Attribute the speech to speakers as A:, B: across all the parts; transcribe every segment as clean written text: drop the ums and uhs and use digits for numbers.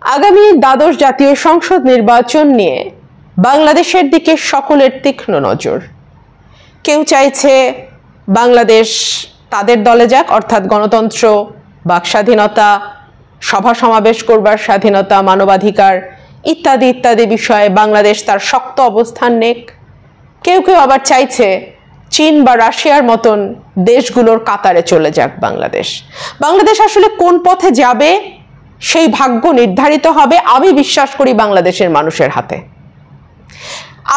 A: আগামী দ্বাদশ জাতীয় সংসদ নির্বাচন নিয়ে বাংলাদেশের দিকে সকলের তীক্ষ্ণ নজর। কেউ চাইছে বাংলাদেশ তাদের দলে যাক, অর্থাৎ গণতন্ত্র, বাক স্বাধীনতা, সভা সমাবেশ করবার স্বাধীনতা, মানবাধিকার ইত্যাদি ইত্যাদি বিষয়ে বাংলাদেশ তার শক্ত অবস্থান নেক। কেউ কেউ আবার চাইছে চীন বা রাশিয়ার মতন দেশগুলোর কাতারে চলে যাক বাংলাদেশ। বাংলাদেশ আসলে কোন পথে যাবে সেই ভাগ্য নির্ধারিত হবে, আমি বিশ্বাস করি, বাংলাদেশের মানুষের হাতে।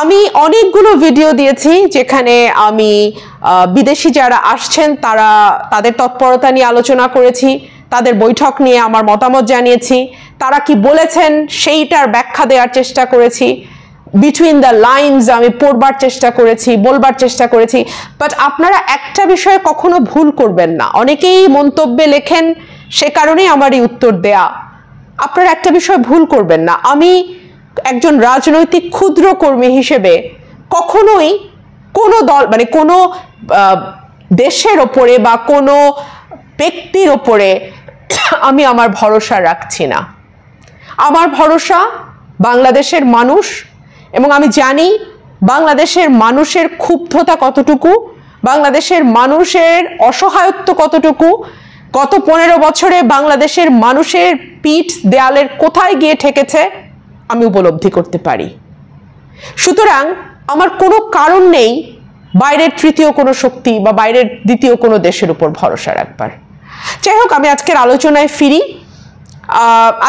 A: আমি অনেকগুলো ভিডিও দিয়েছি যেখানে আমি বিদেশি যারা আসছেন তাদের তৎপরতা নিয়ে আলোচনা করেছি, তাদের বৈঠক নিয়ে আমার মতামত জানিয়েছি, তারা কি বলেছেন সেইটার ব্যাখ্যা দেওয়ার চেষ্টা করেছি, বিটুইন দ্য লাইনস আমি পড়বার চেষ্টা করেছি, বলবার চেষ্টা করেছি। বাট আপনারা একটা বিষয়ে কখনো ভুল করবেন না, অনেকেই মন্তব্যে লেখেন, সে কারণেই আমার এই উত্তর দেয়া। আপনারা একটা বিষয় ভুল করবেন না, আমি একজন রাজনৈতিক ক্ষুদ্র কর্মী হিসেবে কখনোই কোনো দল মানে কোনো দেশের ওপরে বা কোনো ব্যক্তির ওপরে আমি আমার ভরসা রাখছি না। আমার ভরসা বাংলাদেশের মানুষ, এবং আমি জানি বাংলাদেশের মানুষের ক্ষুব্ধতা কতটুকু, বাংলাদেশের মানুষের অসহায়ত্ব কতটুকু। গত 15 বছরে বাংলাদেশের মানুষের পিঠ দেয়ালের কোথায় গিয়ে ঠেকেছে আমি উপলব্ধি করতে পারি। সুতরাং আমার কোনো কারণ নেই বাইরের তৃতীয় কোনো শক্তি বা বাইরের দ্বিতীয় কোনো দেশের উপর ভরসা রাখবার। যাই হোক, আমি আজকের আলোচনায় ফিরি।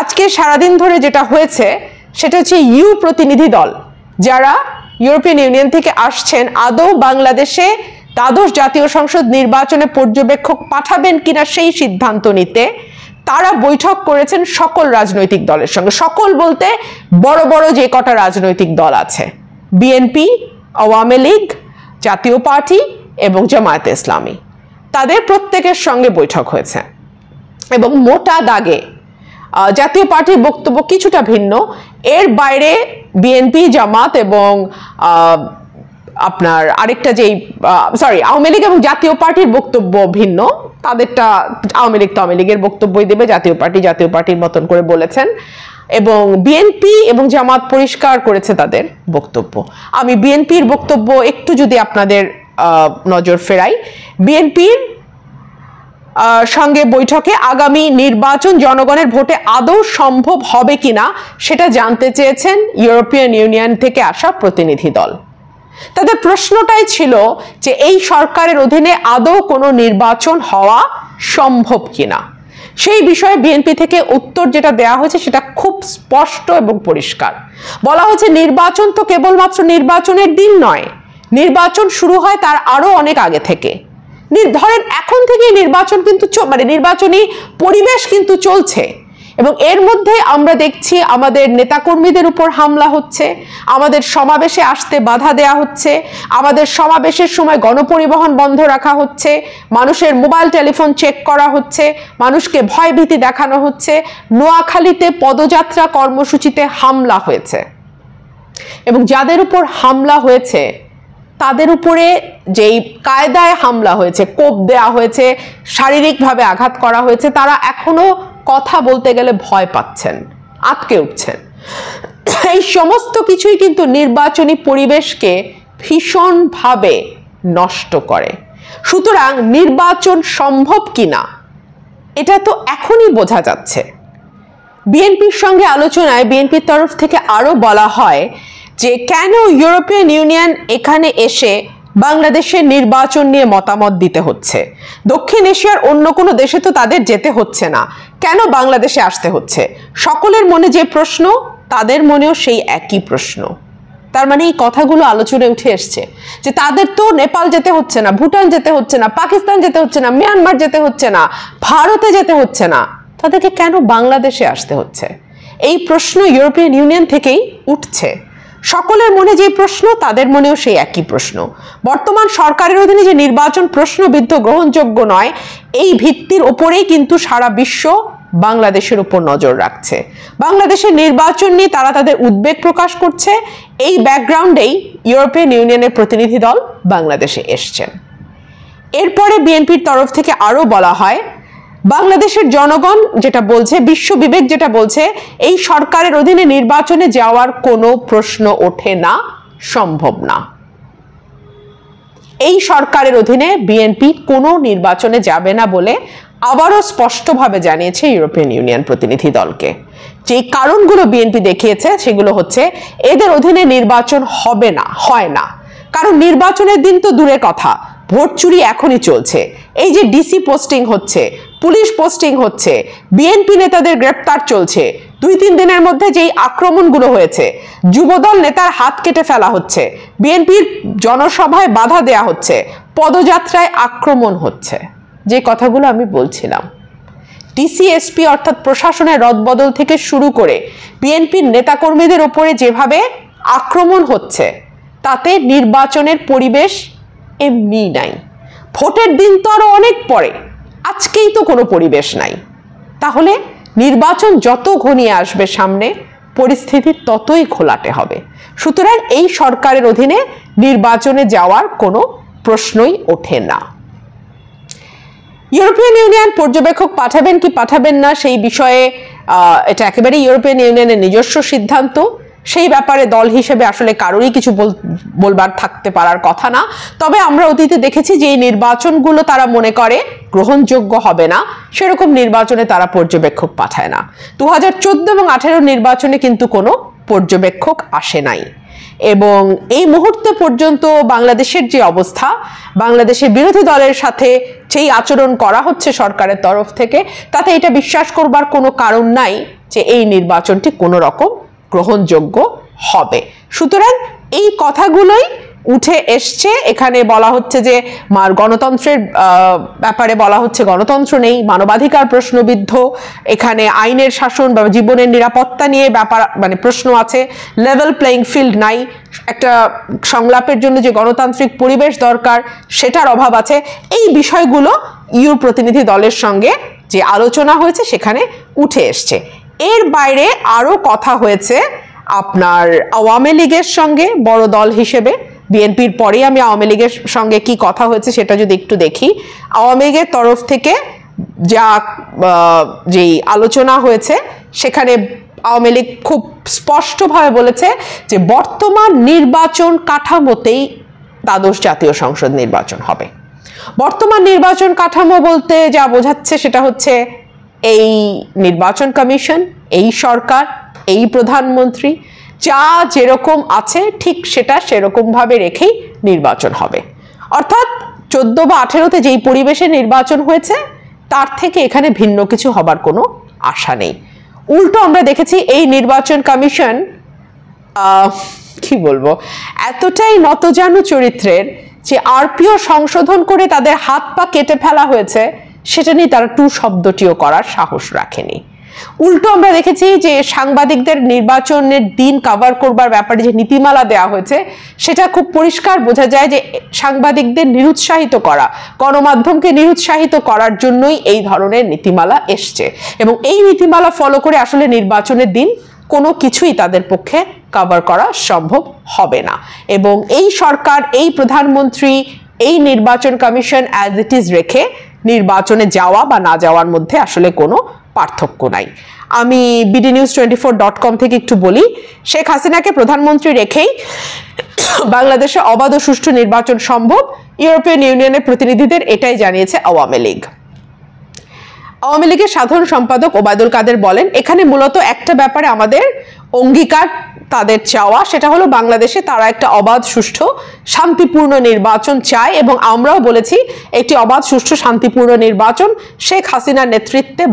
A: আজকে সারাদিন ধরে যেটা হয়েছে সেটা হচ্ছে প্রতিনিধি দল যারা ইউরোপিয়ান ইউনিয়ন থেকে আসছেন আদৌ বাংলাদেশে দ্বাদশ জাতীয় সংসদ নির্বাচনে পর্যবেক্ষক পাঠাবেন কিনা সেই সিদ্ধান্ত নিতে তারা বৈঠক করেছেন সকল রাজনৈতিক দলের সঙ্গে। সকল বলতে বড় বড় যে কটা রাজনৈতিক দল আছে, বিএনপি, আওয়ামী লীগ, জাতীয় পার্টি এবং জামায়াতে ইসলামী, তাদের প্রত্যেকের সঙ্গে বৈঠক হয়েছে। এবং মোটা দাগে জাতীয় পার্টির বক্তব্য কিছুটা ভিন্ন, এর বাইরে বিএনপি, জামাত এবং আপনার আরেকটা যেই আওয়ামী লীগ এবং জাতীয় পার্টির বক্তব্য ভিন্ন। তাদেরটা আওয়ামী লীগের বক্তব্যই দেবে, জাতীয় পার্টির মতন করে বলেছেন। এবং বিএনপি এবং জামাত পরিষ্কার করেছে তাদের বক্তব্য। আমি বিএনপির বক্তব্য একটু যদি আপনাদের নজর ফেরাই, বিএনপির সঙ্গে বৈঠকে আগামী নির্বাচন জনগণের ভোটে আদৌ সম্ভব হবে কিনা সেটা জানতে চেয়েছেন ইউরোপিয়ান ইউনিয়ন থেকে আসা প্রতিনিধি দল। তাদের প্রশ্নটাই ছিল যে এই সরকারের অধীনে আদৌ কোনো নির্বাচন হওয়া সম্ভব কিনা। সেই বিষয়ে বিএনপি থেকে উত্তর যেটা দেওয়া হয়েছে সেটা খুব স্পষ্ট এবং পরিষ্কার। বলা হয়েছে নির্বাচন তো কেবলমাত্র নির্বাচনের দিন নয়, নির্বাচন শুরু হয় তার আরো অনেক আগে থেকে। ধরেন এখন থেকে নির্বাচন কিন্তু নির্বাচনী পরিবেশ কিন্তু চলছে, এবং এর মধ্যে আমরা দেখছি আমাদের নেতাকর্মীদের উপর হামলা হচ্ছে, আমাদের সমাবেশে আসতে বাধা দেয়া হচ্ছে, আমাদের সমাবেশের সময় গণপরিবহন বন্ধ রাখা হচ্ছে, মানুষের মোবাইল টেলিফোন চেক করা হচ্ছে, মানুষকে ভয়ভীতি দেখানো হচ্ছে। নোয়াখালীতে পদযাত্রা কর্মসূচিতে হামলা হয়েছে, এবং যাদের উপর হামলা হয়েছে তাদের উপরে যেই কায়দায় হামলা হয়েছে, কোপ দেয়া হয়েছে, শারীরিকভাবে আঘাত করা হয়েছে, তারা এখনো কথা বলতে গেলে ভয় পাচ্ছেন, আটকে উঠছেন। এই সমস্ত কিছুই কিন্তু নির্বাচনী পরিবেশকে ভীষণভাবে নষ্ট করে। সুতরাং নির্বাচন সম্ভব কিনা এটা তো এখনই বোঝা যাচ্ছে। বিএনপির সঙ্গে আলোচনায় বিএনপির তরফ থেকে আরো বলা হয় যে কেন ইউরোপিয়ান ইউনিয়ন এখানে এসে বাংলাদেশের নির্বাচন নিয়ে মতামত দিতে হচ্ছে। দক্ষিণ এশিয়ার অন্য কোনো দেশে তো তাদের যেতে হচ্ছে না, কেন বাংলাদেশে আসতে হচ্ছে? সকলের মনে যে প্রশ্ন তাদের মনেও সেই একই প্রশ্ন। তার মানে এই কথাগুলো আলোচনায় উঠে এসছে যে তাদের তো নেপাল যেতে হচ্ছে না, ভুটান যেতে হচ্ছে না, পাকিস্তান যেতে হচ্ছে না, মিয়ানমার যেতে হচ্ছে না, ভারতে যেতে হচ্ছে না, তাদেরকে কেন বাংলাদেশে আসতে হচ্ছে? এই প্রশ্ন ইউরোপিয়ান ইউনিয়ন থেকেই উঠছে। সকলের মনে যে প্রশ্ন তাদের মনেও সেই একই প্রশ্ন। বর্তমান সরকারের অধীনে যে নির্বাচন প্রশ্নবিদ্ধ, গ্রহণযোগ্য নয়, এই ভিত্তির ওপরেই কিন্তু সারা বিশ্ব বাংলাদেশের উপর নজর রাখছে। বাংলাদেশের নির্বাচন নিয়ে তারা তাদের উদ্বেগ প্রকাশ করছে। এই ব্যাকগ্রাউন্ডেই ইউরোপিয়ান ইউনিয়নের প্রতিনিধি দল বাংলাদেশে এসছেন। এরপরে বিএনপির তরফ থেকে আরো বলা হয় বাংলাদেশের জনগণ যেটা বলছে, বিশ্ব বিবেক যেটা বলছে, এই সরকারের অধীনে নির্বাচনে যাওয়ার কোনো প্রশ্ন ওঠে না, সম্ভব না। এই সরকারের অধীনে বিএনপি কোনো নির্বাচনে যাবে না বলে আবারও স্পষ্টভাবে জানিয়েছে ইউরোপিয়ান ইউনিয়ন প্রতিনিধি দলকে। যে কারণগুলো বিএনপি দেখিয়েছে সেগুলো হচ্ছে এদের অধীনে নির্বাচন হবে না, হয় না। কারণ নির্বাচনের দিন তো দূরের কথা, ভোট চুরি এখনই চলছে। এই যে ডিসি পোস্টিং হচ্ছে, পুলিশ পোস্টিং হচ্ছে, বিএনপি নেতাদের গ্রেপ্তার চলছে, 2-3 দিনের মধ্যে যেই আক্রমণগুলো হয়েছে, যুবদল নেতার হাত কেটে ফেলা হচ্ছে, বিএনপির জনসভায় বাধা দেয়া হচ্ছে, পদযাত্রায় আক্রমণ হচ্ছে, যে কথাগুলো আমি বলছিলাম, ডিসিএসপি অর্থাৎ প্রশাসনের রদবদল থেকে শুরু করে বিএনপির নেতাকর্মীদের ওপরে যেভাবে আক্রমণ হচ্ছে, তাতে নির্বাচনের পরিবেশ এমনি নাই। ভোটের দিন তো আরো অনেক পরে, আজকেই তো কোনো পরিবেশ নাই। তাহলে নির্বাচন যত ঘনিয়ে আসবে সামনে, পরিস্থিতি ততই ঘোলাটে হবে। সুতরাং এই সরকারের অধীনে নির্বাচনে যাওয়ার কোনো প্রশ্নই ওঠে না। ইউরোপিয়ান ইউনিয়ন পর্যবেক্ষক পাঠাবেন কি পাঠাবেন না সেই বিষয়ে এটা একেবারে ইউরোপিয়ান ইউনিয়নের নিজস্ব সিদ্ধান্ত। সেই ব্যাপারে দল হিসেবে আসলে কারোরই কিছু বলবার থাকতে পারার কথা না। তবে আমরা অতীতে দেখেছি যে এই নির্বাচনগুলো তারা মনে করে গ্রহণযোগ্য হবে না, সেরকম নির্বাচনে তারা পর্যবেক্ষক পাঠায় না। 2014 এবং 2018 নির্বাচনে কিন্তু কোনো পর্যবেক্ষক আসে নাই। এবং এই মুহূর্তে পর্যন্ত বাংলাদেশের যে অবস্থা, বাংলাদেশের বিরোধী দলের সাথে যেই আচরণ করা হচ্ছে সরকারের তরফ থেকে, তাতে এটা বিশ্বাস করবার কোনো কারণ নাই যে এই নির্বাচনটি কোনো রকম গ্রহণযোগ্য হবে। সুতরাং এই কথাগুলোই উঠে এসছে। এখানে বলা হচ্ছে যে গণতন্ত্রের ব্যাপারে বলা হচ্ছে গণতন্ত্র নেই, মানবাধিকার প্রশ্নবিদ্ধ, এখানে আইনের শাসন বা জীবনের নিরাপত্তা নিয়ে ব্যাপার মানে প্রশ্ন আছে, লেভেল প্লেইং ফিল্ড নাই, একটা সংলাপের জন্য যে গণতান্ত্রিক পরিবেশ দরকার সেটার অভাব আছে। এই বিষয়গুলো ইউ প্রতিনিধি দলের সঙ্গে যে আলোচনা হয়েছে সেখানে উঠে এসছে। এর বাইরে আরো কথা হয়েছে আপনার আওয়ামী লীগের সঙ্গে, বড় দল হিসেবে বিএনপির পরে আমি আওয়ামী লীগের সঙ্গে কি কথা হয়েছে সেটা যদি একটু দেখি। আওয়ামী লীগের তরফ থেকে যা যেই আলোচনা হয়েছে সেখানে আওয়ামী লীগ খুব স্পষ্টভাবে বলেছে যে বর্তমান নির্বাচন কাঠামোতেই দ্বাদশ জাতীয় সংসদ নির্বাচন হবে। বর্তমান নির্বাচন কাঠামো বলতে যা বোঝাচ্ছে সেটা হচ্ছে এই নির্বাচন কমিশন, এই সরকার, এই প্রধানমন্ত্রী যা যেরকম আছে ঠিক সেটা সেরকম ভাবে রেখেই নির্বাচন হবে। অর্থাৎ 14 বা 18তে যেই পরিবেশে নির্বাচন হয়েছে তার থেকে এখানে ভিন্ন কিছু হবার কোনো আশা নেই। উল্টো আমরা দেখেছি এই নির্বাচন কমিশন কি বলবো, এতটাই নতজানু চরিত্রের যে আরপিও সংশোধন করে তাদের হাত পা কেটে ফেলা হয়েছে সেটা নিয়ে তারা টু শব্দটিও করার সাহস রাখেনি। উল্টো আমরা দেখেছি যে সাংবাদিকদের নির্বাচনের দিন কভার করবার ব্যাপারে যে নীতিমালা দেওয়া হয়েছে সেটা খুব পরিষ্কার বোঝা যায় যে সাংবাদিকদের নিরুৎসাহিত করা, গণমাধ্যমকে নিরুৎসাহিত করার জন্যই এই ধরনের নীতিমালা এসছে। এবং এই নীতিমালা ফলো করে আসলে নির্বাচনের দিন কোনো কিছুই তাদের পক্ষে কভার করা সম্ভব হবে না। এবং এই সরকার, এই প্রধানমন্ত্রী, এই নির্বাচন কমিশন অ্যাজ ইট ইজ রেখে নির্বাচনে যাওয়া বা না যাওয়ার মধ্যে আসলে কোনো পার্থক্য নাই। আমি bdnews24.com থেকে একটু বলি, শেখ হাসিনাকে প্রধানমন্ত্রী রেখেই বাংলাদেশে অবাধ ও সুষ্ঠু নির্বাচন সম্ভব, ইউরোপিয়ান ইউনিয়নের প্রতিনিধিদের এটাই জানিয়েছে আওয়ামী লীগ। আওয়ামী লীগের সাধারণ সম্পাদক ওবায়দুল কাদের বলেন, এখানে মূলত একটা ব্যাপারে আমাদের অঙ্গীকার, তাদের চাওয়া, সেটা হলো বাংলাদেশে তারা একটা অবাধ সুষ্ঠু শান্তিপূর্ণ নির্বাচন চায় এবং আমরাও বলেছি একটি অবাধ সুষ্ঠু শান্তিপূর্ণ নির্বাচন শেখ হাসিনার নেতৃত্বে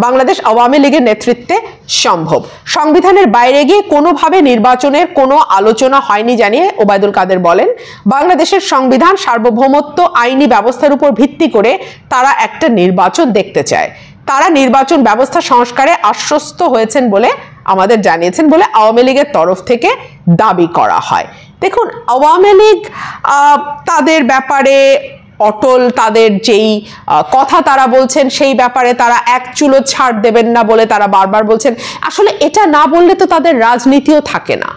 A: বাংলাদেশ আওয়ামী লীগের নেতৃত্বে সম্ভব। সংবিধানের বাইরে গিয়ে কোনোভাবে নির্বাচনের কোনো আলোচনা হয়নি জানিয়ে ওবায়দুল কাদের বলেন, বাংলাদেশের সংবিধান, সার্বভৌমত্ব, আইনি ব্যবস্থার উপর ভিত্তি করে তারা একটা নির্বাচন দেখতে চায়। তারা নির্বাচন ব্যবস্থা সংস্কারে আশ্বস্ত হয়েছেন বলে আমাদের জানিয়েছেন বলে আওয়ামী লীগের তরফ থেকে দাবি করা হয়। দেখুন, আওয়ামী লীগ তাদের ব্যাপারে অটল, তাদের যেই কথা তারা বলছেন সেই ব্যাপারে তারা এক চুলো ছাড় দেবেন না বলে তারা বারবার বলছেন। আসলে এটা না বললে তো তাদের রাজনীতিও থাকে না।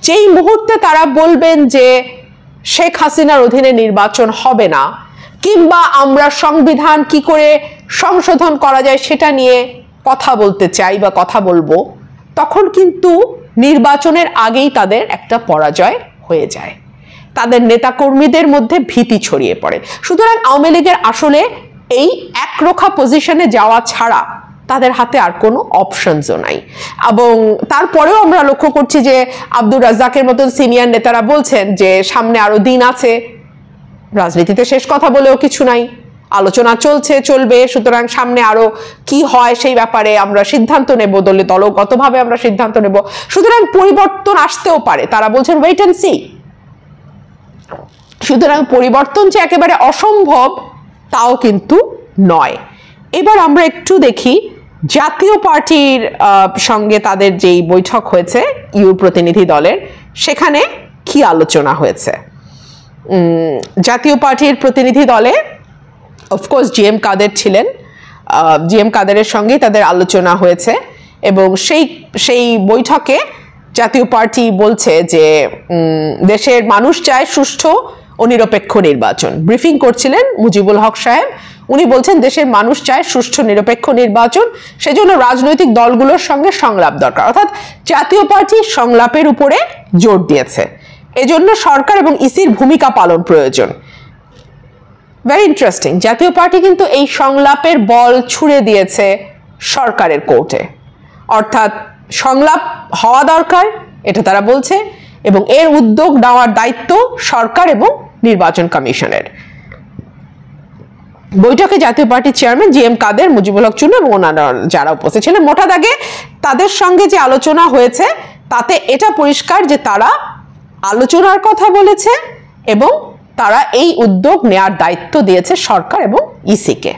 A: যেই মুহূর্তে তারা বলবেন যে শেখ হাসিনার অধীনে নির্বাচন হবে না, কিংবা আমরা সংবিধান কি করে সংশোধন করা যায় সেটা নিয়ে কথা বলতে চাই বা কথা বলবো, তখন কিন্তু নির্বাচনের আগেই তাদের একটা পরাজয় হয়ে যায়, তাদের নেতাকর্মীদের মধ্যে ভীতি ছড়িয়ে পড়ে। সুতরাং আওয়ামী লীগের আসলে এই একরোখা পজিশনে যাওয়া ছাড়া তাদের হাতে আর কোনো অপশনসও নাই। এবং তারপরেও আমরা লক্ষ্য করছি যে আব্দুর রাজ্জাকের মতন সিনিয়র নেতারা বলছেন যে সামনে আরো দিন আছে, রাজনীতিতে শেষ কথা বলেও কিছু নাই, আলোচনা চলবে, সুতরাং সামনে আরো কি হয় সেই ব্যাপারে আমরা সিদ্ধান্ত নেব, দলগতভাবে আমরা সিদ্ধান্ত নেব, সুতরাং পরিবর্তন আসতেও পারে, তারা বলছেন ওয়েট অ্যান্ড সি। সুতরাং পরিবর্তন যে একেবারে অসম্ভব তাও কিন্তু নয়। এবার আমরা একটু দেখি জাতীয় পার্টির সঙ্গে তাদের যেই বৈঠক হয়েছে ইউ প্রতিনিধি দলের, সেখানে কি আলোচনা হয়েছে। জাতীয় পার্টির প্রতিনিধি দলে অফকোর্স জিএম কাদের ছিলেন, জিএম কাদেরের সঙ্গেই তাদের আলোচনা হয়েছে এবং সেই বৈঠকে জাতীয় পার্টি বলছে যে দেশের মানুষ চায় সুষ্ঠু ও নিরপেক্ষ নির্বাচন। ব্রিফিং করছিলেন মুজিবুল হক সাহেব, উনি বলছেন দেশের মানুষ চায় সুষ্ঠু নিরপেক্ষ নির্বাচন, সেজন্য রাজনৈতিক দলগুলোর সঙ্গে সংলাপ দরকার, অর্থাৎ জাতীয় পার্টি সংলাপের উপরে জোর দিয়েছে, এজন্য সরকার এবং ইসির ভূমিকা পালন প্রয়োজন। ভেরি ইন্টারেস্টিং, জাতীয় পার্টি কিন্তু এই সংলাপের বল ছুড়ে দিয়েছে সরকারের কোর্টে, অর্থাৎ সংলাপ হওয়া দরকার এটা তারা বলছে, এবং এর উদ্যোগ নেওয়ার দায়িত্ব সরকার এবং নির্বাচন কমিশনের। বৈঠকে জাতীয় পার্টির চেয়ারম্যান জিএম কাদের, মুজিবুল হক চুন্নু এবং অন্যান্য যারা উপস্থিত ছিলেন, মোটা দাগে তাদের সঙ্গে যে আলোচনা হয়েছে তাতে এটা পরিষ্কার যে তারা আলোচনার কথা বলেছে এবং তারা এই উদ্যোগ নেয়ার দায়িত্ব দিয়েছে সরকার এবং ইসিকে।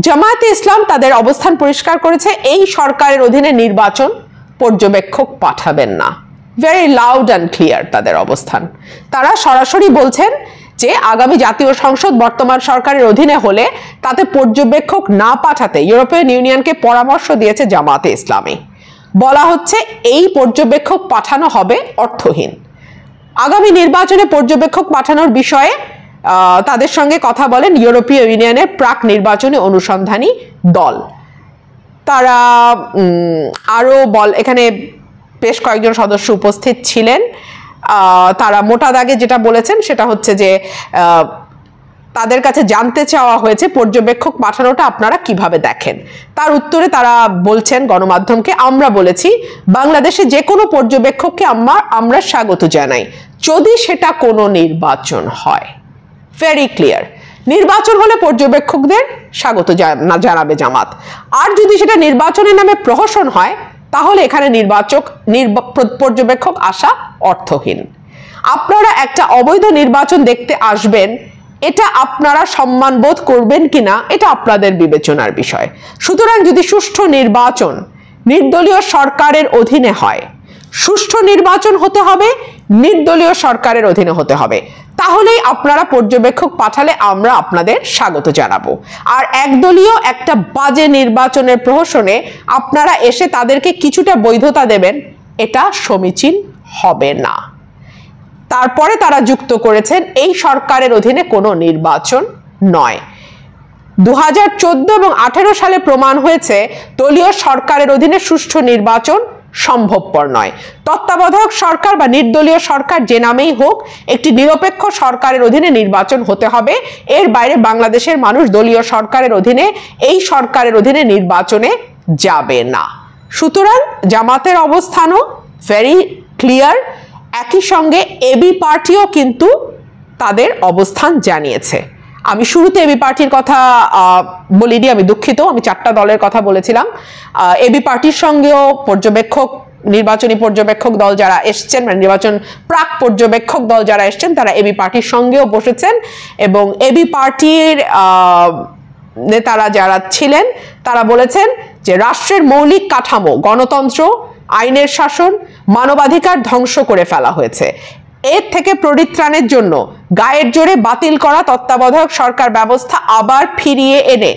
A: জামায়াতে ইসলাম তাদের অবস্থান পরিষ্কার করেছে, এই সরকারের অধীনে নির্বাচন পর্যবেক্ষক পাঠাবেন না। ভেরি লাউড অ্যান্ড ক্লিয়ার তাদের অবস্থান। তারা সরাসরি বলছেন যে আগামী জাতীয় সংসদ বর্তমান সরকারের অধীনে হলে তাতে পর্যবেক্ষক না পাঠাতে ইউরোপিয়ান ইউনিয়নকে পরামর্শ দিয়েছে জামায়াতে ইসলামী। বলা হচ্ছে এই পর্যবেক্ষক পাঠানো হবে অর্থহীন। আগামী নির্বাচনে পর্যবেক্ষক পাঠানোর বিষয়ে তাদের সঙ্গে কথা বলেন ইউরোপীয় ইউনিয়নের প্রাক নির্বাচনী অনুসন্ধানী দল। তারা আরো এখানে বেশ কয়েকজন সদস্য উপস্থিত ছিলেন। তারা মোটা দাগে যেটা বলেছেন সেটা হচ্ছে যে তাদের কাছে জানতে চাওয়া হয়েছে পর্যবেক্ষক পাঠানোটা আপনারা কিভাবে দেখেন। তার উত্তরে তারা বলছেন গণমাধ্যমকে, আমরা বলেছি বাংলাদেশে যে কোনো পর্যবেক্ষককে আমরা স্বাগত জানাই যদি সেটা কোনো নির্বাচন হয়। ভেরি ক্লিয়ার, নির্বাচন হলে পর্যবেক্ষকদের স্বাগত জানাবে জামাত, আর যদি সেটা নির্বাচনের নামে প্রহসন হয় তাহলে এখানে পর্যবেক্ষক আসা অর্থহীন। আপনারা একটা অবৈধ নির্বাচন দেখতে আসবেন, এটা আপনারা সম্মান বোধ করবেন কিনা এটা আপনাদের বিবেচনার বিষয়। সুতরাং যদি সুষ্ঠু নির্বাচন নির্দলীয় সরকারের অধীনে হয়, সুষ্ঠু নির্বাচন হতে হবে, নির্দলীয় সরকারের অধীনে হতে হবে, তাহলেই আপনারা পর্যবেক্ষক পাঠালে আমরা আপনাদের স্বাগত জানাবো। আর একদলীয় একটা বাজে নির্বাচনের প্রহসনে আপনারা এসে তাদেরকে কিছুটা বৈধতা দেবেন, এটা সমীচীন হবে না। তারপরে তারা যুক্ত করেছেন এই সরকারের অধীনে কোনো নির্বাচন নয়। 2014 এবং 2018 সালে প্রমাণ হয়েছে দলীয় সরকারের অধীনে সুষ্ঠু নির্বাচন সম্ভবপর নয়। তত্ত্বাবধায়ক সরকার বা নির্দলীয় সরকার যে নামেই হোক, একটি নিরপেক্ষ সরকারের অধীনে নির্বাচন হতে হবে। এর বাইরে বাংলাদেশের মানুষ দলীয় সরকারের অধীনে, এই সরকারের অধীনে নির্বাচনে যাবে না। সুতরাং জামাতের অবস্থানও ভেরি ক্লিয়ার। একই সঙ্গে এবি পার্টিও কিন্তু তাদের অবস্থান জানিয়েছে। আমি শুরুতে এবি পার্টির কথা বলিনি, আমি দুঃখিত, আমি 4টা দলের কথা বলেছিলাম। এবি পার্টির সঙ্গেও নির্বাচনী পর্যবেক্ষক দল যারা এসছেন, মানে নির্বাচন প্রাক পর্যবেক্ষক দল যারা এসছেন, তারা এবি পার্টির সঙ্গেও বসেছেন এবং এবি পার্টির নেতারা যারা ছিলেন তারা বলেছেন যে রাষ্ট্রের মৌলিক কাঠামো, গণতন্ত্র, আইনের শাসন, মানবাধিকার ধ্বংস করে ফেলা হয়েছে। এর থেকে পরিত্রাণের জন্য গায়ের জোরে বাতিল করা তত্ত্বাবধায়ক সরকার ব্যবস্থা আবার ফিরিয়ে এনে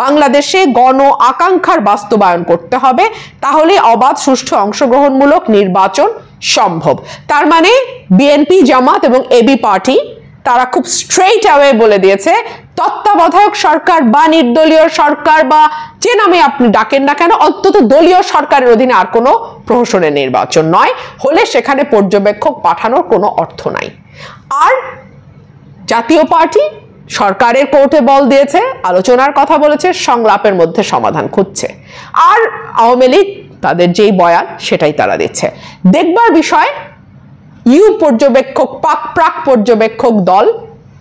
A: বাংলাদেশে গণ আকাঙ্ক্ষার বাস্তবায়ন করতে হবে, তাহলে অবাধ, সুষ্ঠু, অংশগ্রহণমূলক নির্বাচন সম্ভব। তার মানে বিএনপি, জামাত এবং এবি পার্টি তারা খুব স্ট্রেইট অ্যাওয়ে বলে দিয়েছে তত্ত্বাবধায়ক সরকার বা নির্দলীয় সরকার বা যে নামে আপনি ডাকেন না কেন, অন্তত দলীয় সরকারের অধীনে আর কোনো প্রহসনের নির্বাচন নয়, হলে সেখানে পর্যবেক্ষক পাঠানোর কোনো অর্থ নাই। আর জাতীয় পার্টি সরকারের কোর্টে বল দিয়েছে, আলোচনার কথা বলেছে, সংলাপের মধ্যে সমাধান খুঁজছে। আর আওয়ামী লীগ তাদের যেই বয়ান সেটাই তারা দিচ্ছে। দেখবার বিষয় পর্যবেক্ষক প্রাক পর্যবেক্ষক দল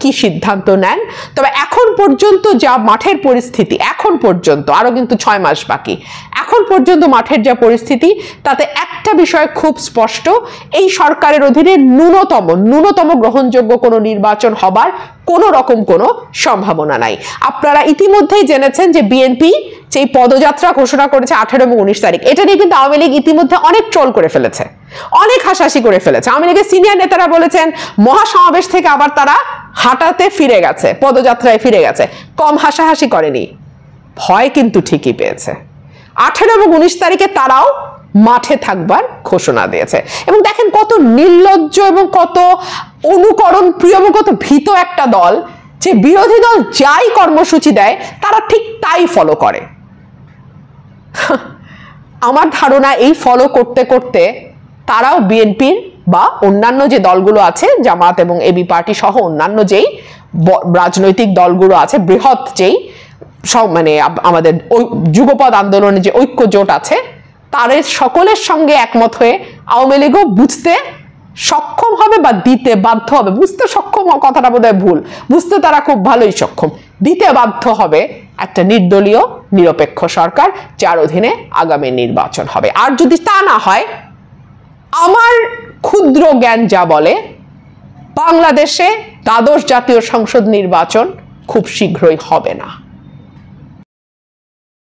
A: কি সিদ্ধান্ত নেন। তবে এখন পর্যন্ত যা মাঠের পরিস্থিতি, এখন পর্যন্ত আরো কিন্তু 6 মাস বাকি, এখন পর্যন্ত মাঠের যা পরিস্থিতি তাতে একটা বিষয় খুব স্পষ্ট, এই সরকারের অধীনে ন্যূনতম গ্রহণযোগ্য কোনো নির্বাচন হবার কোনো রকম কোনো সম্ভাবনা নাই। আপনারা ইতিমধ্যেই জেনেছেন যে বিএনপি যে পদযাত্রা ঘোষণা করেছে 18 এবং 19 তারিখ, এটা নিয়ে কিন্তু আওয়ামী লীগ ইতিমধ্যে অনেক ট্রোল করে ফেলেছে, অনেক হাসাহাসি করে ফেলেছে। আওয়ামী লীগের সিনিয়র নেতারা বলেছেন মহাসমাবেশ থেকে আবার তারা হাঁটাতে ফিরে গেছে, পদযাত্রায় ফিরে গেছে, কম হাসাহাসি করেনি, ভয় কিন্তু ঠিকই পেয়েছে। 18 এবং 19 তারিখে তারাও মাঠে থাকবার ঘোষণা দিয়েছে। এবং দেখেন কত নির্লজ্জ এবং কত অনুকরণ প্রিয় এবং কত ভীত একটা দল, যে বিরোধী দল যাই কর্মসূচি দেয় তারা ঠিক তাই ফলো করে। আমার ধারণা এই ফলো করতে করতে তারাও বিএনপির বা অন্যান্য যে দলগুলো আছে, জামাত এবং এবি পার্টি সহ অন্যান্য যেই রাজনৈতিক দলগুলো আছে, বৃহৎ যেই মানে আমাদের যুগপৎ আন্দোলনে যে ঐক্য জোট আছে, তাদের সকলের সঙ্গে একমত হয়ে আওয়ামী লীগও বুঝতে সক্ষম হবে বা দিতে বাধ্য হবে। বুঝতে সক্ষম কথাটা বোধহয় ভুল, বুঝতে তারা খুব ভালোই সক্ষম, দিতে বাধ্য হবে একটা নির্দলীয় নিরপেক্ষ সরকার যার অধীনে আগামী নির্বাচন হবে। আর যদি তা না হয়, আমার ক্ষুদ্র জ্ঞান যা বলে, বাংলাদেশে দ্বাদশ জাতীয় সংসদ নির্বাচন খুব শীঘ্রই হবে না।